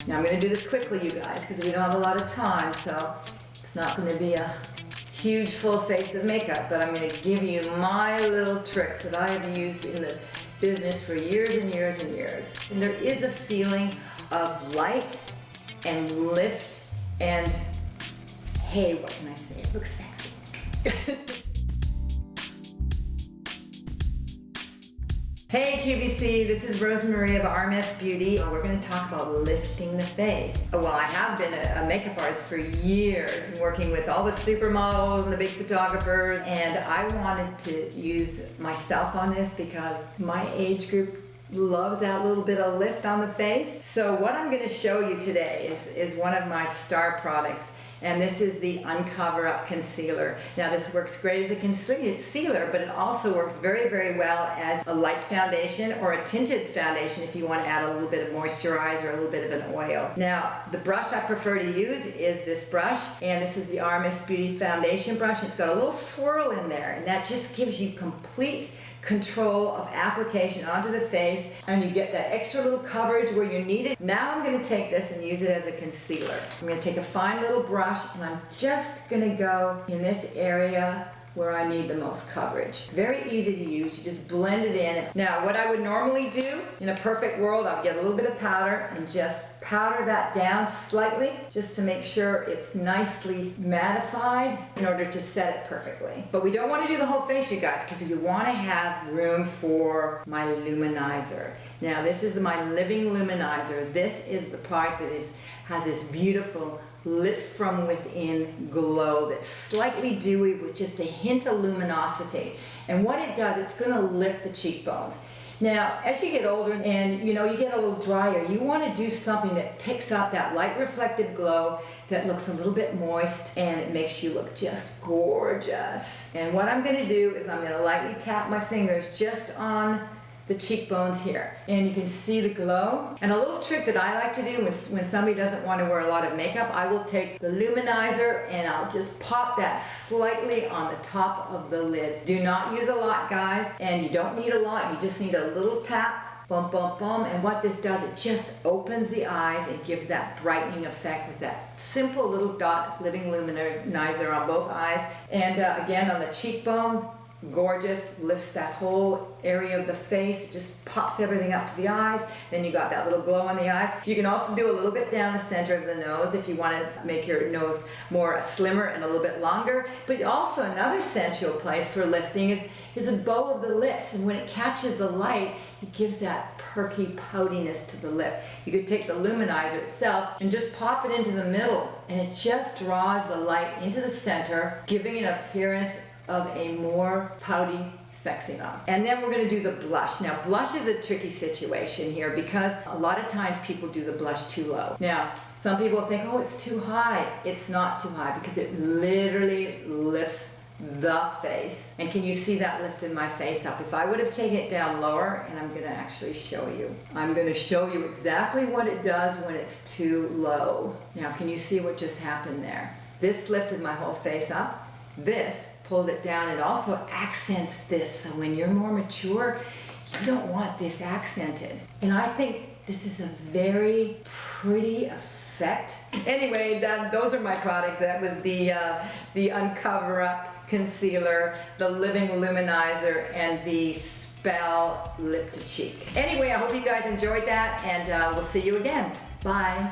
Now I'm gonna do this quickly, you guys, because we don't have a lot of time, so it's not gonna be a huge full face of makeup, but I'm gonna give you my little tricks that I have used in the business for years and years and years. And there is a feeling of light and lift and, hey, what can I say? It looks sexy. Hey QVC, this is Rosa Marie of RMS Beauty. We're going to talk about lifting the face. Well, I have been a makeup artist for years and working with all the supermodels and the big photographers, and I wanted to use myself on this because my age group loves that little bit of lift on the face. So what I'm going to show you today is one of my star products. And this is the Uncover Up Concealer. Now this works great as a concealer, but it also works very, very well as a light foundation or a tinted foundation if you want to add a little bit of moisturizer, a little bit of an oil. Now, the brush I prefer to use is this brush, and this is the RMS Beauty Foundation brush. It's got a little swirl in there, and that just gives you complete control of application onto the face, and you get that extra little coverage where you need it. Now I'm going to take this and use it as a concealer. I'm going to take a fine little brush and I'm just going to go in this area where I need the most coverage. It's very easy to use. You just blend it in. Now what I would normally do in a perfect world, I would get a little bit of powder and just powder that down slightly just to make sure it's nicely mattified in order to set it perfectly. But we don't want to do the whole face, you guys, because you want to have room for my Luminizer. Now this is my Living Luminizer. This is the product that has this beautiful lit from within glow that's slightly dewy with just a hint of luminosity. And what it does, it's going to lift the cheekbones. Now, as you get older and you get a little drier, you want to do something that picks up that light reflective glow that looks a little bit moist, and it makes you look just gorgeous. And what I'm going to do is I'm going to lightly tap my fingers just on the cheekbones here, and you can see the glow. And a little trick that I like to do when somebody doesn't want to wear a lot of makeup, I will take the Luminizer and I'll just pop that slightly on the top of the lid. Do not use a lot, guys, and you don't need a lot. You just need a little tap, bum, bum, bum, and what this does, it just opens the eyes and gives that brightening effect with that simple little dot Living Luminizer on both eyes. And again, on the cheekbone, gorgeous, lifts that whole area of the face, just pops everything up to the eyes. Then you got that little glow on the eyes. You can also do a little bit down the center of the nose if you want to make your nose more slimmer and a little bit longer. But also another sensual place for lifting is a bow of the lips, and when it catches the light, it gives that perky poutiness to the lip. You could take the Luminizer itself and just pop it into the middle, and it just draws the light into the center, giving an appearance of a more pouty, sexy mouth. And then we're going to do the blush. Now, blush is a tricky situation here because a lot of times people do the blush too low. Now, some people think, oh, it's too high. It's not too high because it literally lifts the face. And can you see that lift in my face up? If I would have taken it down lower, and I'm going to actually show you. I'm going to show you exactly what it does when it's too low. Now, can you see what just happened there? This lifted my whole face up. This pulled it down. It also accents this, so when you're more mature, you don't want this accented. And I think this is a very pretty effect. Anyway, those are my products. That was the Uncover Up Concealer, the Living Luminizer, and the Spell Lip to Cheek. Anyway, I hope you guys enjoyed that, and we'll see you again. Bye.